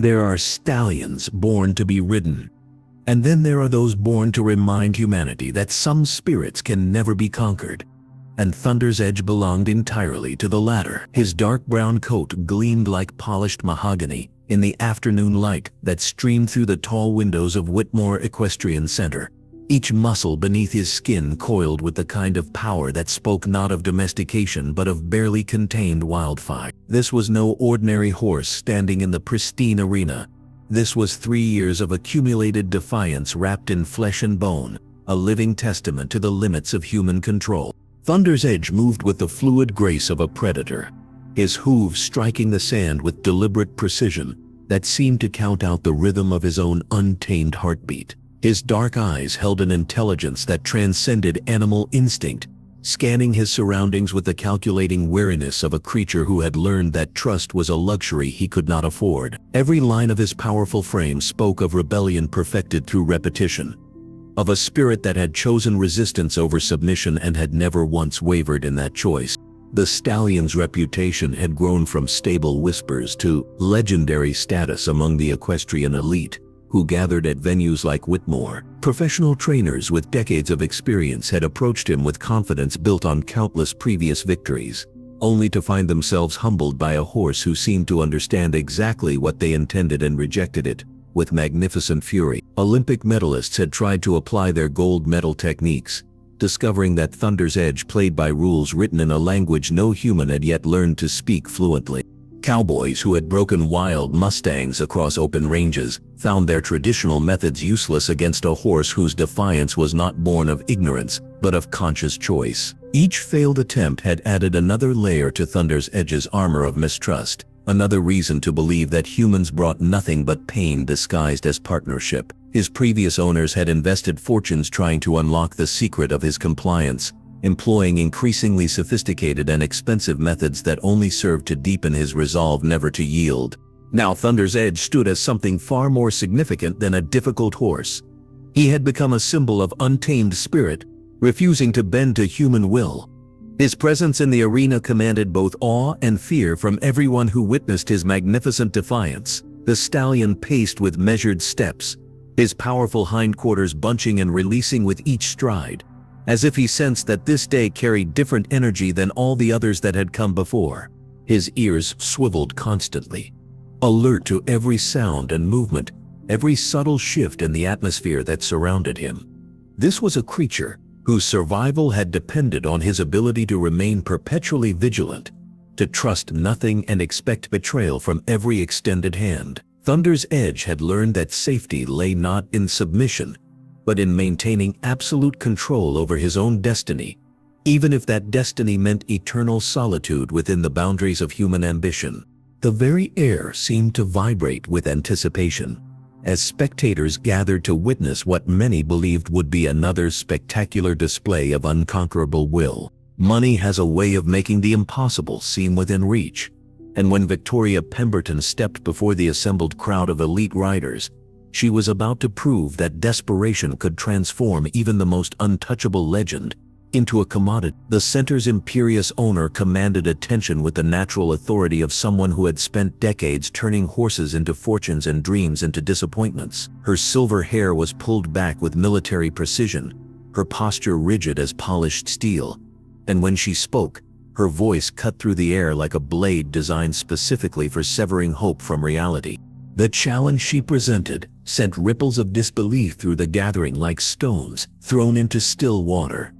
There are stallions born to be ridden. And then there are those born to remind humanity that some spirits can never be conquered. And Thunder's Edge belonged entirely to the latter. His dark brown coat gleamed like polished mahogany in the afternoon light that streamed through the tall windows of Whitmore Equestrian Center. Each muscle beneath his skin coiled with the kind of power that spoke not of domestication but of barely contained wildfire. This was no ordinary horse standing in the pristine arena. This was 3 years of accumulated defiance wrapped in flesh and bone, a living testament to the limits of human control. Thunder's Edge moved with the fluid grace of a predator, his hooves striking the sand with deliberate precision that seemed to count out the rhythm of his own untamed heartbeat. His dark eyes held an intelligence that transcended animal instinct, scanning his surroundings with the calculating wariness of a creature who had learned that trust was a luxury he could not afford. Every line of his powerful frame spoke of rebellion perfected through repetition, of a spirit that had chosen resistance over submission and had never once wavered in that choice. The stallion's reputation had grown from stable whispers to legendary status among the equestrian elite, who gathered at venues like Whitmore. Professional trainers with decades of experience had approached him with confidence built on countless previous victories, only to find themselves humbled by a horse who seemed to understand exactly what they intended and rejected it with magnificent fury. Olympic medalists had tried to apply their gold medal techniques, discovering that Thunder's Edge played by rules written in a language no human had yet learned to speak fluently. Cowboys who had broken wild mustangs across open ranges found their traditional methods useless against a horse whose defiance was not born of ignorance, but of conscious choice. Each failed attempt had added another layer to Thunder's Edge's armor of mistrust, another reason to believe that humans brought nothing but pain disguised as partnership. His previous owners had invested fortunes trying to unlock the secret of his compliance, employing increasingly sophisticated and expensive methods that only served to deepen his resolve never to yield. Now Thunder's Edge stood as something far more significant than a difficult horse. He had become a symbol of untamed spirit, refusing to bend to human will. His presence in the arena commanded both awe and fear from everyone who witnessed his magnificent defiance. The stallion paced with measured steps, his powerful hindquarters bunching and releasing with each stride, as if he sensed that this day carried different energy than all the others that had come before. His ears swiveled constantly, alert to every sound and movement, every subtle shift in the atmosphere that surrounded him. This was a creature whose survival had depended on his ability to remain perpetually vigilant, to trust nothing and expect betrayal from every extended hand. Thunder's Edge had learned that safety lay not in submission, but in maintaining absolute control over his own destiny, even if that destiny meant eternal solitude within the boundaries of human ambition. The very air seemed to vibrate with anticipation, as spectators gathered to witness what many believed would be another spectacular display of unconquerable will. Money has a way of making the impossible seem within reach, and when Victoria Pemberton stepped before the assembled crowd of elite riders, she was about to prove that desperation could transform even the most untouchable legend into a commodity. The center's imperious owner commanded attention with the natural authority of someone who had spent decades turning horses into fortunes and dreams into disappointments. Her silver hair was pulled back with military precision, her posture rigid as polished steel, and when she spoke, her voice cut through the air like a blade designed specifically for severing hope from reality. The challenge she presented sent ripples of disbelief through the gathering like stones thrown into still water.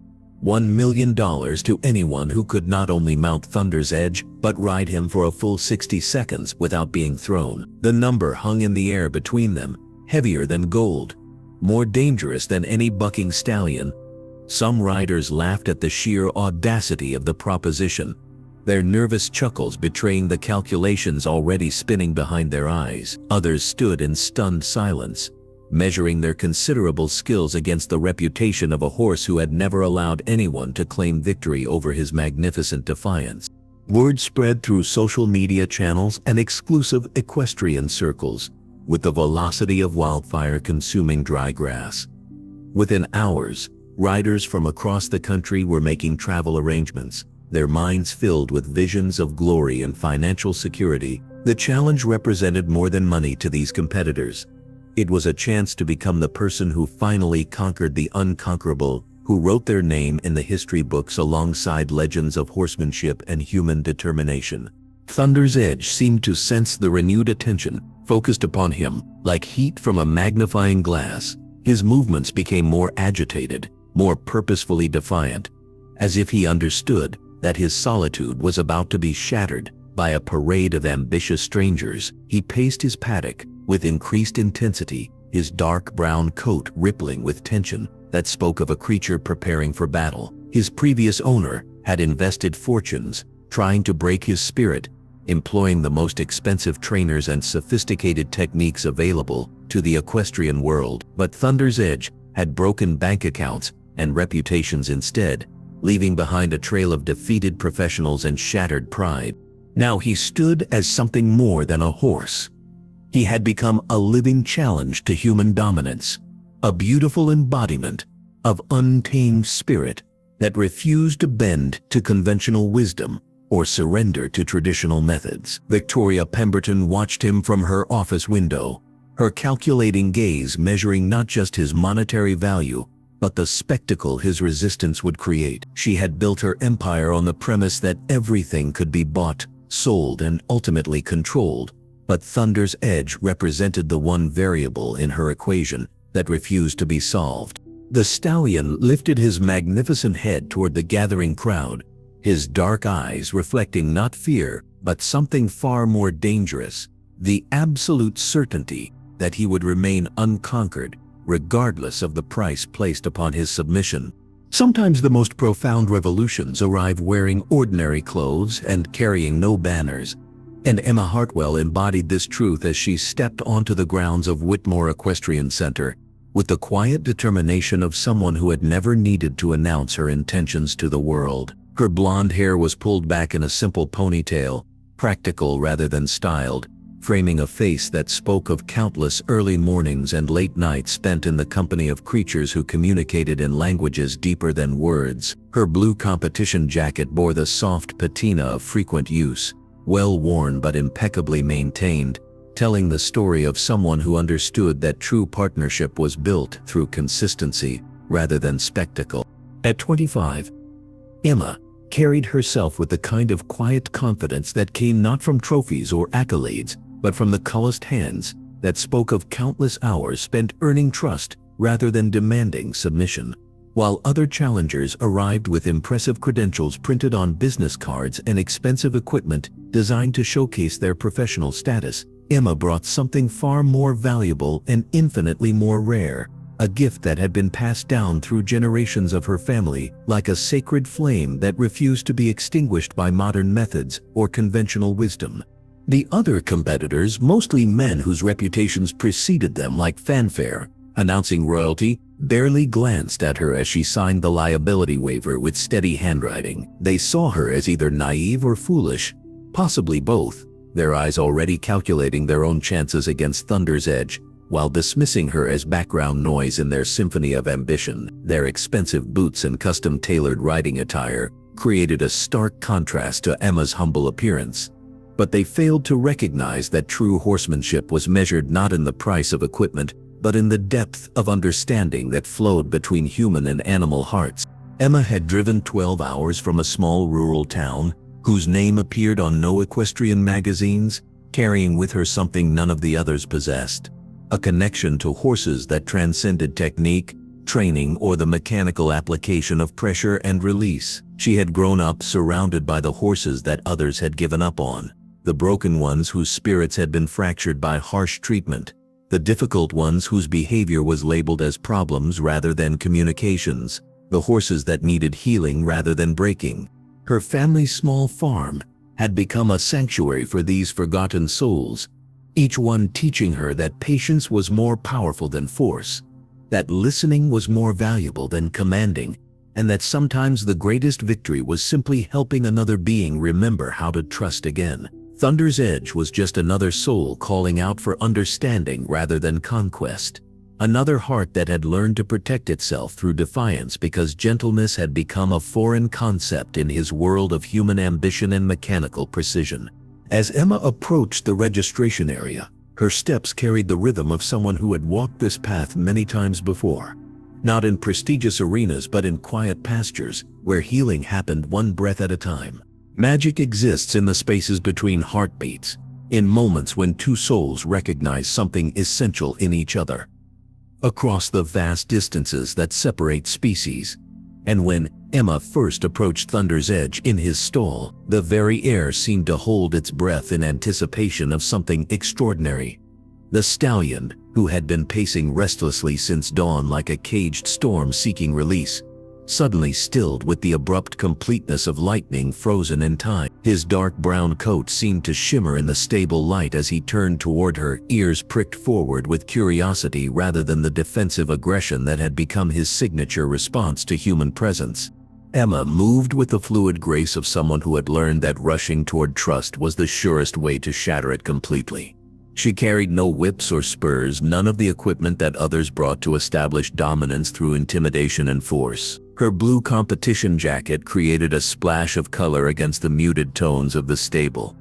$1 million to anyone who could not only mount Thunder's Edge, but ride him for a full 60 seconds without being thrown. The number hung in the air between them, heavier than gold, more dangerous than any bucking stallion. Some riders laughed at the sheer audacity of the proposition, their nervous chuckles betraying the calculations already spinning behind their eyes. Others stood in stunned silence, measuring their considerable skills against the reputation of a horse who had never allowed anyone to claim victory over his magnificent defiance. Word spread through social media channels and exclusive equestrian circles, with the velocity of wildfire consuming dry grass. Within hours, riders from across the country were making travel arrangements, their minds filled with visions of glory and financial security. The challenge represented more than money to these competitors. It was a chance to become the person who finally conquered the unconquerable, who wrote their name in the history books alongside legends of horsemanship and human determination. Thunder's Edge seemed to sense the renewed attention focused upon him like heat from a magnifying glass. His movements became more agitated, more purposefully defiant, as if he understood that his solitude was about to be shattered by a parade of ambitious strangers. He paced his paddock with increased intensity, his dark brown coat rippling with tension that spoke of a creature preparing for battle. His previous owner had invested fortunes trying to break his spirit, employing the most expensive trainers and sophisticated techniques available to the equestrian world. But Thunder's Edge had broken bank accounts and reputations instead, leaving behind a trail of defeated professionals and shattered pride. Now he stood as something more than a horse. He had become a living challenge to human dominance, a beautiful embodiment of untamed spirit that refused to bend to conventional wisdom or surrender to traditional methods. Victoria Pemberton watched him from her office window, her calculating gaze measuring not just his monetary value, but the spectacle his resistance would create. She had built her empire on the premise that everything could be bought, sold, and ultimately controlled. But Thunder's Edge represented the one variable in her equation that refused to be solved. The stallion lifted his magnificent head toward the gathering crowd, his dark eyes reflecting not fear, but something far more dangerous, the absolute certainty that he would remain unconquered, regardless of the price placed upon his submission. Sometimes the most profound revolutions arrive wearing ordinary clothes and carrying no banners, and Emma Hartwell embodied this truth as she stepped onto the grounds of Whitmore Equestrian Center, with the quiet determination of someone who had never needed to announce her intentions to the world. Her blonde hair was pulled back in a simple ponytail, practical rather than styled, framing a face that spoke of countless early mornings and late nights spent in the company of creatures who communicated in languages deeper than words. Her blue competition jacket bore the soft patina of frequent use, well worn but impeccably maintained, telling the story of someone who understood that true partnership was built through consistency rather than spectacle. At 25, Emma carried herself with the kind of quiet confidence that came not from trophies or accolades, but from the calloused hands that spoke of countless hours spent earning trust rather than demanding submission. While other challengers arrived with impressive credentials printed on business cards and expensive equipment designed to showcase their professional status, Emma brought something far more valuable and infinitely more rare, a gift that had been passed down through generations of her family, like a sacred flame that refused to be extinguished by modern methods or conventional wisdom. The other competitors, mostly men whose reputations preceded them like fanfare, announcing royalty, barely glanced at her as she signed the liability waiver with steady handwriting. They saw her as either naive or foolish, possibly both, their eyes already calculating their own chances against Thunder's Edge, while dismissing her as background noise in their symphony of ambition. Their expensive boots and custom-tailored riding attire created a stark contrast to Emma's humble appearance. But they failed to recognize that true horsemanship was measured not in the price of equipment, but in the depth of understanding that flowed between human and animal hearts. Emma had driven 12 hours from a small rural town, whose name appeared on no equestrian magazines, carrying with her something none of the others possessed: a connection to horses that transcended technique, training, or the mechanical application of pressure and release. She had grown up surrounded by the horses that others had given up on, the broken ones whose spirits had been fractured by harsh treatment, the difficult ones whose behavior was labeled as problems rather than communications, the horses that needed healing rather than breaking. Her family's small farm had become a sanctuary for these forgotten souls, each one teaching her that patience was more powerful than force, that listening was more valuable than commanding, and that sometimes the greatest victory was simply helping another being remember how to trust again. Thunder's Edge was just another soul calling out for understanding rather than conquest, Another heart that had learned to protect itself through defiance because gentleness had become a foreign concept in his world of human ambition and mechanical precision. As Emma approached the registration area, her steps carried the rhythm of someone who had walked this path many times before. Not in prestigious arenas but in quiet pastures, where healing happened one breath at a time. Magic exists in the spaces between heartbeats, in moments when two souls recognize something essential in each other. Across the vast distances that separate species. And when Emma first approached Thunder's Edge in his stall, the very air seemed to hold its breath in anticipation of something extraordinary. The stallion, who had been pacing restlessly since dawn like a caged storm seeking release, suddenly stilled with the abrupt completeness of lightning frozen in time. His dark brown coat seemed to shimmer in the stable light as he turned toward her, ears pricked forward with curiosity rather than the defensive aggression that had become his signature response to human presence. Emma moved with the fluid grace of someone who had learned that rushing toward trust was the surest way to shatter it completely. She carried no whips or spurs, none of the equipment that others brought to establish dominance through intimidation and force. Her blue competition jacket created a splash of color against the muted tones of the stable.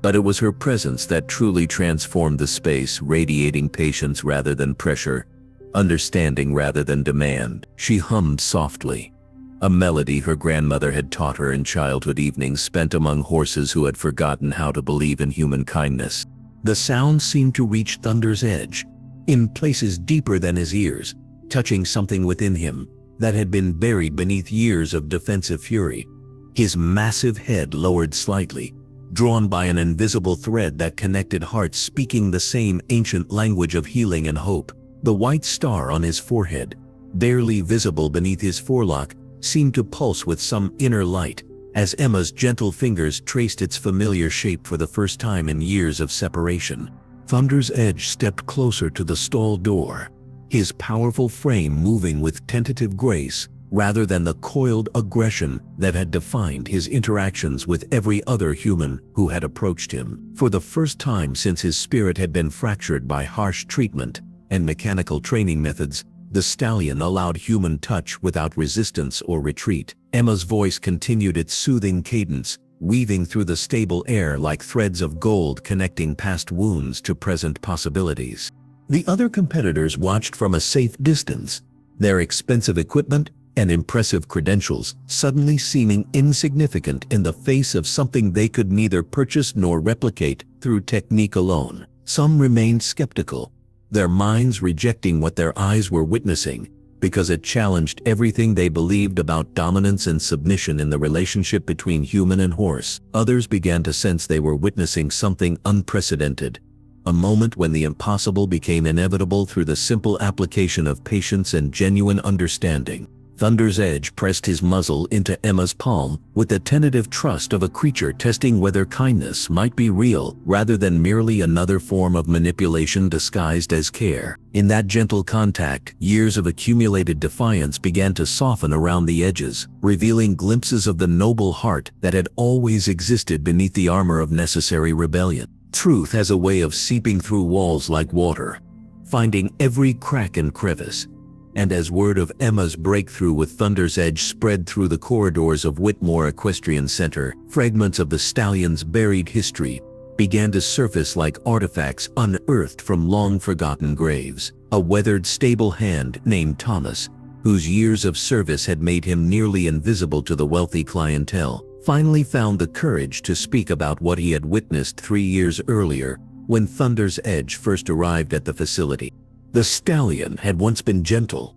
But it was her presence that truly transformed the space, radiating patience rather than pressure, understanding rather than demand. She hummed softly, a melody her grandmother had taught her in childhood evenings spent among horses who had forgotten how to believe in human kindness. The sound seemed to reach Thunder's Edge, in places deeper than his ears, touching something within him that had been buried beneath years of defensive fury. His massive head lowered slightly, drawn by an invisible thread that connected hearts speaking the same ancient language of healing and hope. The white star on his forehead, barely visible beneath his forelock, seemed to pulse with some inner light, as Emma's gentle fingers traced its familiar shape for the first time in years of separation. Thunder's Edge stepped closer to the stall door, his powerful frame moving with tentative grace rather than the coiled aggression that had defined his interactions with every other human who had approached him. For the first time since his spirit had been fractured by harsh treatment and mechanical training methods, the stallion allowed human touch without resistance or retreat. Emma's voice continued its soothing cadence, weaving through the stable air like threads of gold connecting past wounds to present possibilities. The other competitors watched from a safe distance, their expensive equipment and impressive credentials suddenly seeming insignificant in the face of something they could neither purchase nor replicate through technique alone. Some remained skeptical, their minds rejecting what their eyes were witnessing because it challenged everything they believed about dominance and submission in the relationship between human and horse. Others began to sense they were witnessing something unprecedented, a moment when the impossible became inevitable through the simple application of patience and genuine understanding. Thunder's Edge pressed his muzzle into Emma's palm with the tentative trust of a creature testing whether kindness might be real rather than merely another form of manipulation disguised as care. In that gentle contact, years of accumulated defiance began to soften around the edges, revealing glimpses of the noble heart that had always existed beneath the armor of necessary rebellion. Truth has a way of seeping through walls like water, finding every crack and crevice. And as word of Emma's breakthrough with Thunder's Edge spread through the corridors of Whitmore Equestrian Center, fragments of the stallion's buried history began to surface like artifacts unearthed from long-forgotten graves. A weathered stable hand named Thomas, whose years of service had made him nearly invisible to the wealthy clientele, finally found the courage to speak about what he had witnessed 3 years earlier when Thunder's Edge first arrived at the facility. The stallion had once been gentle,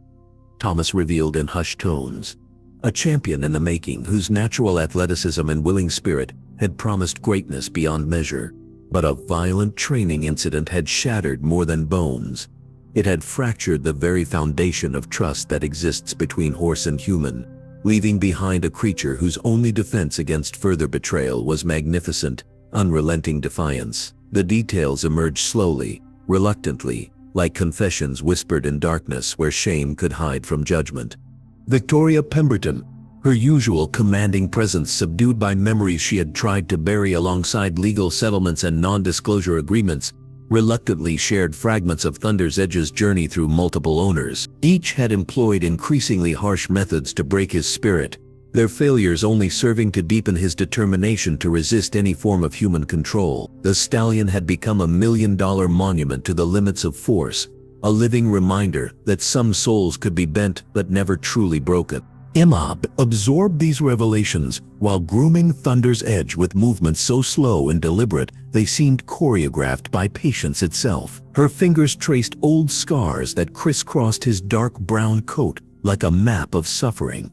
Thomas revealed in hushed tones, a champion in the making whose natural athleticism and willing spirit had promised greatness beyond measure. But a violent training incident had shattered more than bones. It had fractured the very foundation of trust that exists between horse and human, leaving behind a creature whose only defense against further betrayal was magnificent, unrelenting defiance. The details emerged slowly, reluctantly, like confessions whispered in darkness where shame could hide from judgment. Victoria Pemberton, her usual commanding presence subdued by memories she had tried to bury alongside legal settlements and non-disclosure agreements, reluctantly shared fragments of Thunder's Edge's journey through multiple owners. Each had employed increasingly harsh methods to break his spirit, their failures only serving to deepen his determination to resist any form of human control. The Stallion had become a million-dollar monument to the limits of force, a living reminder that some souls could be bent but never truly broken. Emma absorbed these revelations while grooming Thunder's Edge with movements so slow and deliberate they seemed choreographed by patience itself. Her fingers traced old scars that crisscrossed his dark brown coat like a map of suffering,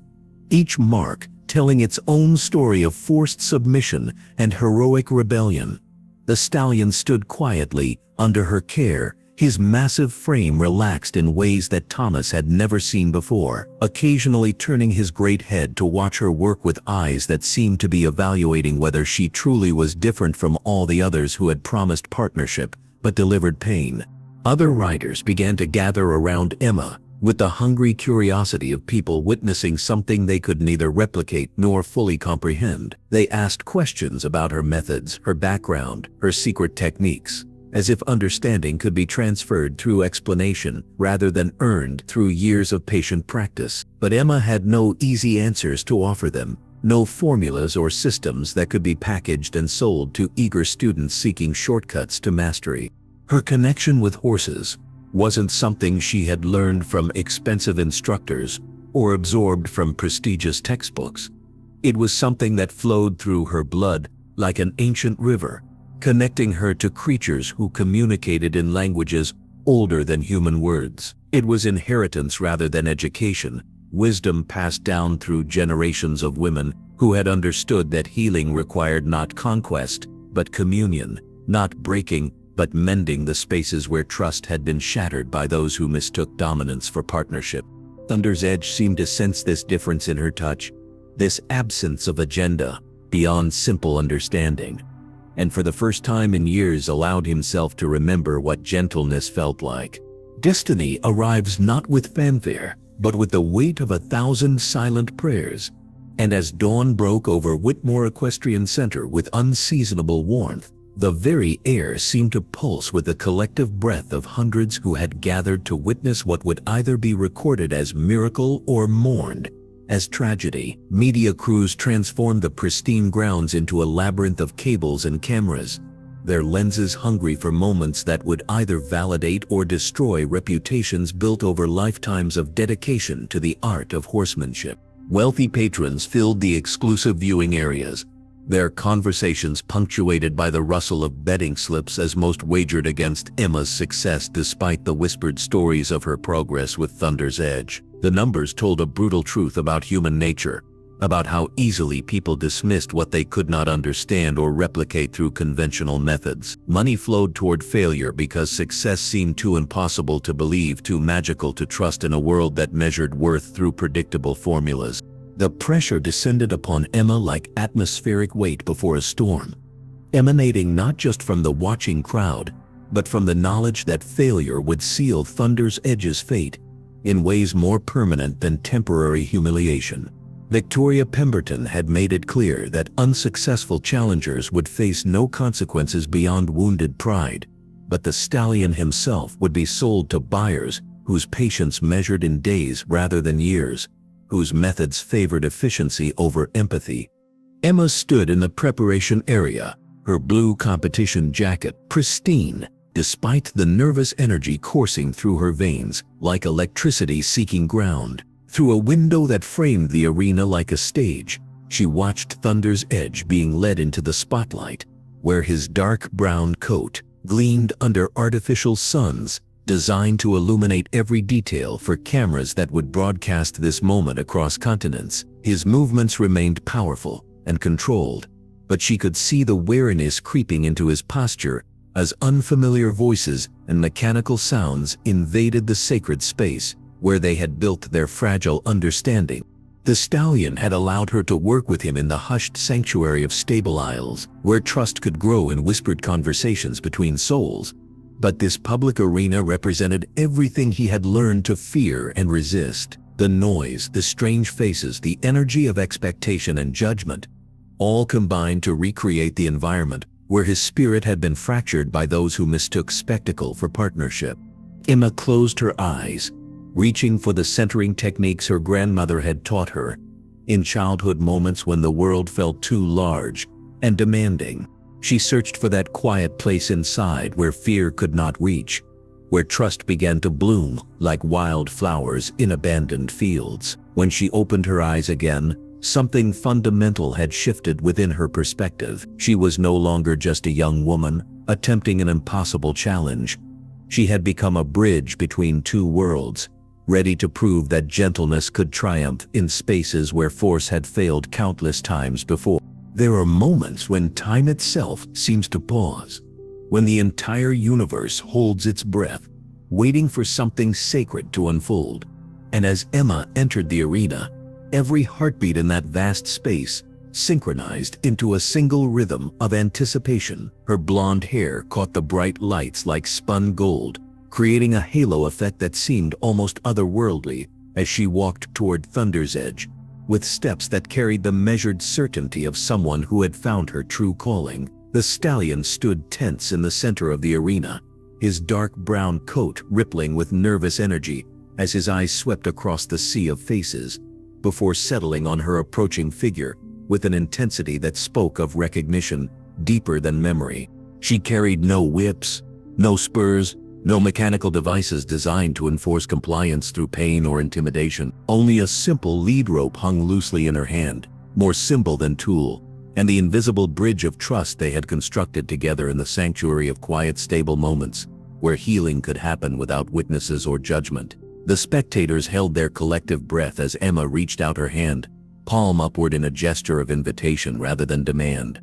each mark telling its own story of forced submission and heroic rebellion. The Stallion stood quietly under her care, his massive frame relaxed in ways that Thomas had never seen before, occasionally turning his great head to watch her work with eyes that seemed to be evaluating whether she truly was different from all the others who had promised partnership but delivered pain. Other riders began to gather around Emma, with the hungry curiosity of people witnessing something they could neither replicate nor fully comprehend. They asked questions about her methods, her background, her secret techniques, as if understanding could be transferred through explanation rather than earned through years of patient practice. But Emma had no easy answers to offer them, no formulas or systems that could be packaged and sold to eager students seeking shortcuts to mastery. Her connection with horses wasn't something she had learned from expensive instructors or absorbed from prestigious textbooks. It was something that flowed through her blood like an ancient river, connecting her to creatures who communicated in languages older than human words. It was inheritance rather than education, wisdom passed down through generations of women who had understood that healing required not conquest, but communion, not breaking, but mending the spaces where trust had been shattered by those who mistook dominance for partnership. Thunder's Edge seemed to sense this difference in her touch, this absence of agenda, beyond simple understanding, and for the first time in years allowed himself to remember what gentleness felt like. Destiny arrives not with fanfare, but with the weight of 1,000 silent prayers. And as dawn broke over Whitmore Equestrian Center with unseasonable warmth, the very air seemed to pulse with the collective breath of hundreds who had gathered to witness what would either be recorded as miracle or mourned as tragedy. Media crews transformed the pristine grounds into a labyrinth of cables and cameras, their lenses hungry for moments that would either validate or destroy reputations built over lifetimes of dedication to the art of horsemanship. Wealthy patrons filled the exclusive viewing areas, their conversations punctuated by the rustle of betting slips as most wagered against Emma's success despite the whispered stories of her progress with Thunder's Edge. The numbers told a brutal truth about human nature, about how easily people dismissed what they could not understand or replicate through conventional methods. Money flowed toward failure because success seemed too impossible to believe, too magical to trust in a world that measured worth through predictable formulas. The pressure descended upon Emma like atmospheric weight before a storm, emanating not just from the watching crowd, but from the knowledge that failure would seal Thunder's Edge's fate in ways more permanent than temporary humiliation. Victoria Pemberton had made it clear that unsuccessful challengers would face no consequences beyond wounded pride, but the Stallion himself would be sold to buyers whose patience measured in days rather than years, whose methods favored efficiency over empathy. Emma stood in the preparation area, her blue competition jacket pristine, despite the nervous energy coursing through her veins like electricity seeking ground. Through a window that framed the arena like a stage, she watched Thunder's Edge being led into the spotlight, where his dark brown coat gleamed under artificial suns designed to illuminate every detail for cameras that would broadcast this moment across continents. His movements remained powerful and controlled, but she could see the wariness creeping into his posture as unfamiliar voices and mechanical sounds invaded the sacred space where they had built their fragile understanding. The Stallion had allowed her to work with him in the hushed sanctuary of stable aisles, where trust could grow in whispered conversations between souls. But this public arena represented everything he had learned to fear and resist. The noise, the strange faces, the energy of expectation and judgment, all combined to recreate the environment where his spirit had been fractured by those who mistook spectacle for partnership. Emma closed her eyes, reaching for the centering techniques her grandmother had taught her in childhood moments when the world felt too large and demanding. She searched for that quiet place inside where fear could not reach, where trust began to bloom like wild flowers in abandoned fields. When she opened her eyes again, something fundamental had shifted within her perspective. She was no longer just a young woman attempting an impossible challenge. She had become a bridge between two worlds, ready to prove that gentleness could triumph in spaces where force had failed countless times before. There are moments when time itself seems to pause, when the entire universe holds its breath, waiting for something sacred to unfold. And as Emma entered the arena, every heartbeat in that vast space synchronized into a single rhythm of anticipation. Her blonde hair caught the bright lights like spun gold, creating a halo effect that seemed almost otherworldly as she walked toward Thunder's Edge, with steps that carried the measured certainty of someone who had found her true calling. The Stallion stood tense in the center of the arena, his dark brown coat rippling with nervous energy as his eyes swept across the sea of faces, before settling on her approaching figure with an intensity that spoke of recognition deeper than memory. She carried no whips, no spurs, no mechanical devices designed to enforce compliance through pain or intimidation. Only a simple lead rope hung loosely in her hand, more symbol than tool, and the invisible bridge of trust they had constructed together in the sanctuary of quiet, stable moments, where healing could happen without witnesses or judgment. The spectators held their collective breath as Emma reached out her hand, palm upward in a gesture of invitation rather than demand,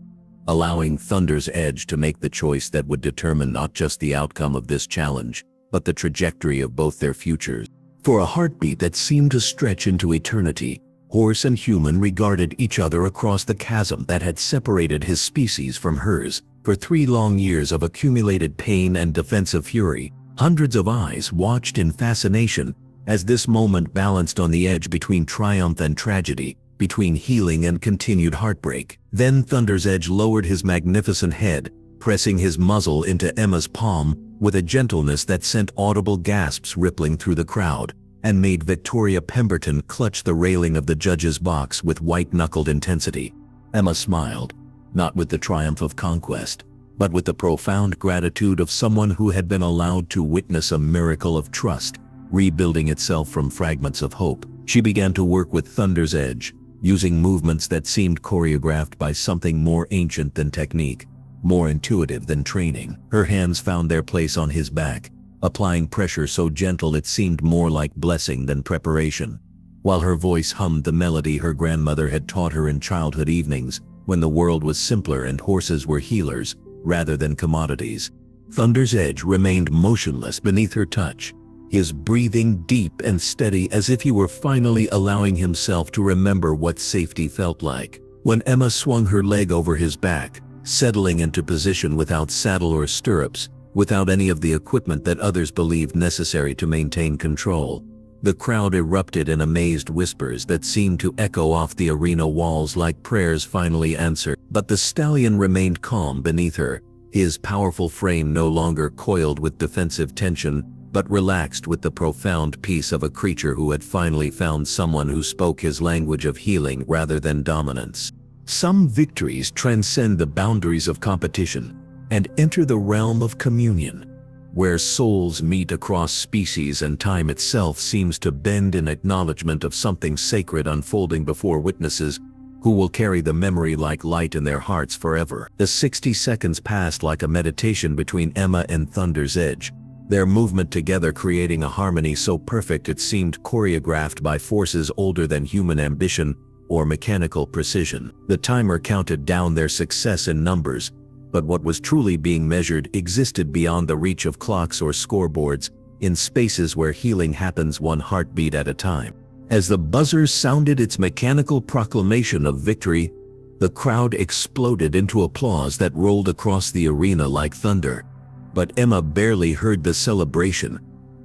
allowing Thunder's Edge to make the choice that would determine not just the outcome of this challenge, but the trajectory of both their futures. For a heartbeat that seemed to stretch into eternity, horse and human regarded each other across the chasm that had separated his species from hers. For 3 long years of accumulated pain and defensive fury, hundreds of eyes watched in fascination as this moment balanced on the edge between triumph and tragedy, between healing and continued heartbreak. Then Thunder's Edge lowered his magnificent head, pressing his muzzle into Emma's palm with a gentleness that sent audible gasps rippling through the crowd, and made Victoria Pemberton clutch the railing of the judge's box with white-knuckled intensity. Emma smiled, not with the triumph of conquest, but with the profound gratitude of someone who had been allowed to witness a miracle of trust, rebuilding itself from fragments of hope. She began to work with Thunder's Edge, using movements that seemed choreographed by something more ancient than technique, more intuitive than training. Her hands found their place on his back, applying pressure so gentle it seemed more like blessing than preparation, while her voice hummed the melody her grandmother had taught her in childhood evenings, when the world was simpler and horses were healers rather than commodities. Thunder's Edge remained motionless beneath her touch, his breathing deep and steady as if he were finally allowing himself to remember what safety felt like. When Emma swung her leg over his back, settling into position without saddle or stirrups, without any of the equipment that others believed necessary to maintain control, the crowd erupted in amazed whispers that seemed to echo off the arena walls like prayers finally answered. But the Stallion remained calm beneath her, his powerful frame no longer coiled with defensive tension, but relaxed with the profound peace of a creature who had finally found someone who spoke his language of healing rather than dominance. Some victories transcend the boundaries of competition and enter the realm of communion, where souls meet across species and time itself seems to bend in acknowledgement of something sacred unfolding before witnesses who will carry the memory like light in their hearts forever. The 60 seconds passed like a meditation between Emma and Thunder's Edge, their movement together creating a harmony so perfect it seemed choreographed by forces older than human ambition or mechanical precision. The timer counted down their success in numbers, but what was truly being measured existed beyond the reach of clocks or scoreboards, in spaces where healing happens one heartbeat at a time. As the buzzer sounded its mechanical proclamation of victory, the crowd exploded into applause that rolled across the arena like thunder. But Emma barely heard the celebration,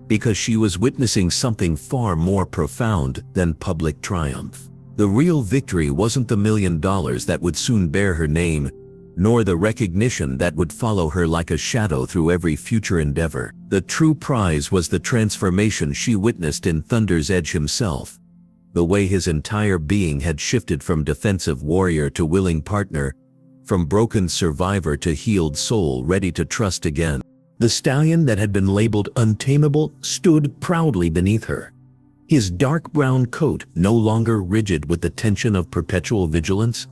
because she was witnessing something far more profound than public triumph. The real victory wasn't the $1 million that would soon bear her name, nor the recognition that would follow her like a shadow through every future endeavor. The true prize was the transformation she witnessed in Thunder's Edge himself. The way his entire being had shifted from defensive warrior to willing partner, from broken survivor to healed soul ready to trust again. The stallion that had been labeled untamable stood proudly beneath her. His dark brown coat no longer rigid with the tension of perpetual vigilance,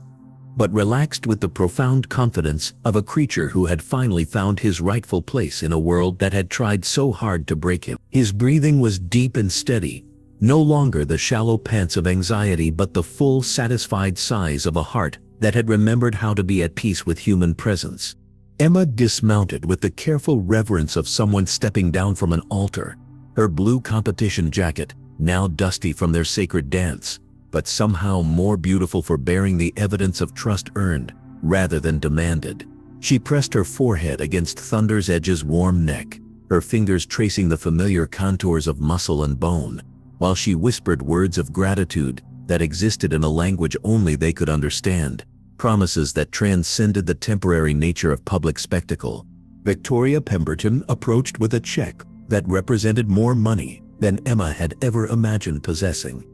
but relaxed with the profound confidence of a creature who had finally found his rightful place in a world that had tried so hard to break him. His breathing was deep and steady, no longer the shallow pants of anxiety but the full, satisfied sighs of a heart that had remembered how to be at peace with human presence. Emma dismounted with the careful reverence of someone stepping down from an altar, her blue competition jacket, now dusty from their sacred dance, but somehow more beautiful for bearing the evidence of trust earned rather than demanded. She pressed her forehead against Thunder's Edge's warm neck, her fingers tracing the familiar contours of muscle and bone, while she whispered words of gratitude that existed in a language only they could understand, promises that transcended the temporary nature of public spectacle. Victoria Pemberton approached with a check that represented more money than Emma had ever imagined possessing.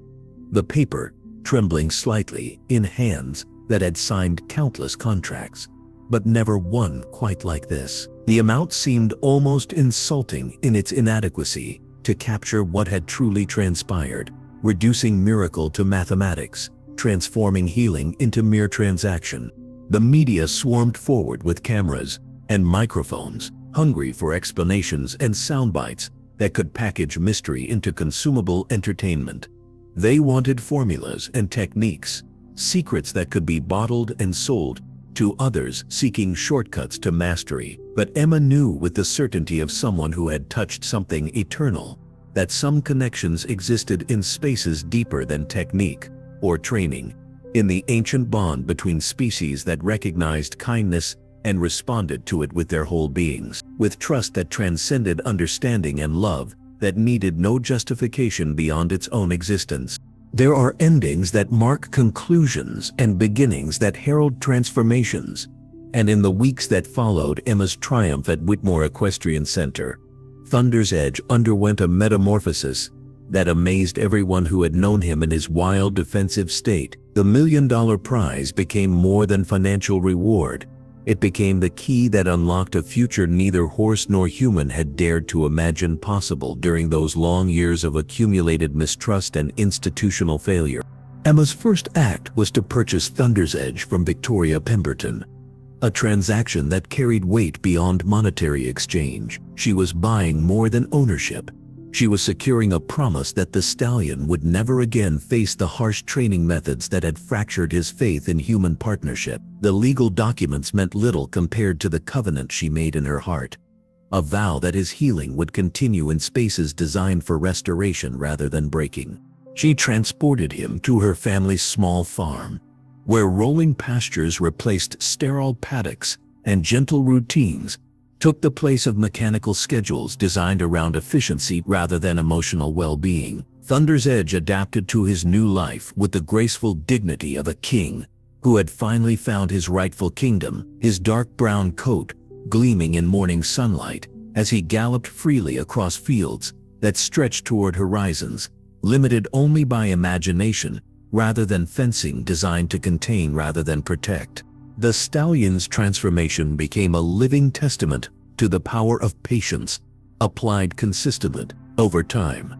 The paper trembling slightly in hands that had signed countless contracts, but never one quite like this. The amount seemed almost insulting in its inadequacy to capture what had truly transpired, reducing miracle to mathematics, transforming healing into mere transaction. The media swarmed forward with cameras and microphones, hungry for explanations and soundbites that could package mystery into consumable entertainment. They wanted formulas and techniques, secrets that could be bottled and sold to others seeking shortcuts to mastery. But Emma knew with the certainty of someone who had touched something eternal, that some connections existed in spaces deeper than technique or training, in the ancient bond between species that recognized kindness and responded to it with their whole beings, with trust that transcended understanding and love that needed no justification beyond its own existence. There are endings that mark conclusions and beginnings that herald transformations, and in the weeks that followed Emma's triumph at Whitmore Equestrian Center, Thunder's Edge underwent a metamorphosis that amazed everyone who had known him in his wild defensive state. The $1 million prize became more than financial reward. It became the key that unlocked a future neither horse nor human had dared to imagine possible during those long years of accumulated mistrust and institutional failure. Emma's first act was to purchase Thunder's Edge from Victoria Pemberton, a transaction that carried weight beyond monetary exchange. She was buying more than ownership. She was securing a promise that the stallion would never again face the harsh training methods that had fractured his faith in human partnership. The legal documents meant little compared to the covenant she made in her heart, a vow that his healing would continue in spaces designed for restoration rather than breaking. She transported him to her family's small farm, where rolling pastures replaced sterile paddocks and gentle routines took the place of mechanical schedules designed around efficiency rather than emotional well-being. Thunder's Edge adapted to his new life with the graceful dignity of a king who had finally found his rightful kingdom, his dark brown coat gleaming in morning sunlight as he galloped freely across fields that stretched toward horizons, limited only by imagination rather than fencing designed to contain rather than protect. The stallion's transformation became a living testament to the power of patience, applied consistently over time.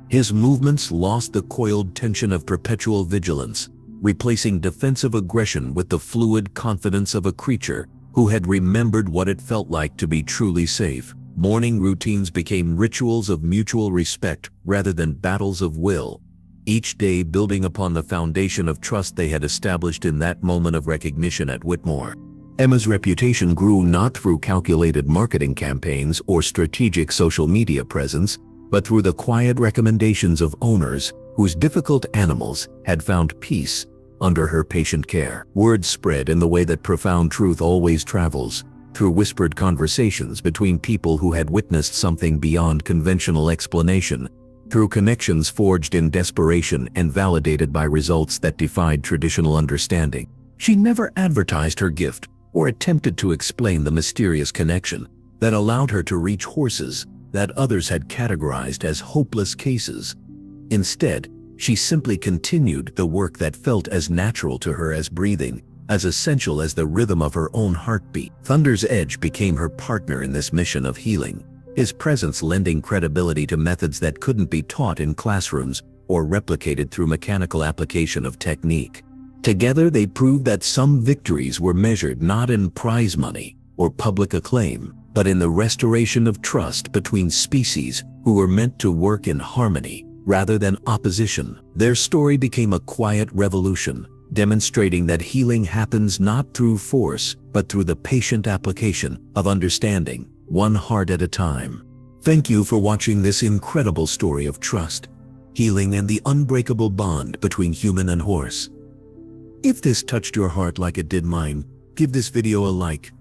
His movements lost the coiled tension of perpetual vigilance, replacing defensive aggression with the fluid confidence of a creature who had remembered what it felt like to be truly safe. Morning routines became rituals of mutual respect rather than battles of will, each day building upon the foundation of trust they had established in that moment of recognition at Whitmore. Emma's reputation grew not through calculated marketing campaigns or strategic social media presence, but through the quiet recommendations of owners whose difficult animals had found peace under her patient care. Word spread in the way that profound truth always travels, through whispered conversations between people who had witnessed something beyond conventional explanation, through connections forged in desperation and validated by results that defied traditional understanding. She never advertised her gift or attempted to explain the mysterious connection that allowed her to reach horses that others had categorized as hopeless cases. Instead, she simply continued the work that felt as natural to her as breathing, as essential as the rhythm of her own heartbeat. Thunder's Edge became her partner in this mission of healing, his presence lending credibility to methods that couldn't be taught in classrooms or replicated through mechanical application of technique. Together they proved that some victories were measured not in prize money or public acclaim, but in the restoration of trust between species who were meant to work in harmony rather than opposition. Their story became a quiet revolution, demonstrating that healing happens not through force, but through the patient application of understanding, one heart at a time. Thank you for watching this incredible story of trust, healing, and the unbreakable bond between human and horse. If this touched your heart like it did mine, give this video a like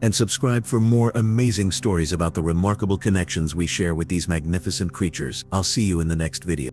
and subscribe for more amazing stories about the remarkable connections we share with these magnificent creatures. I'll see you in the next video.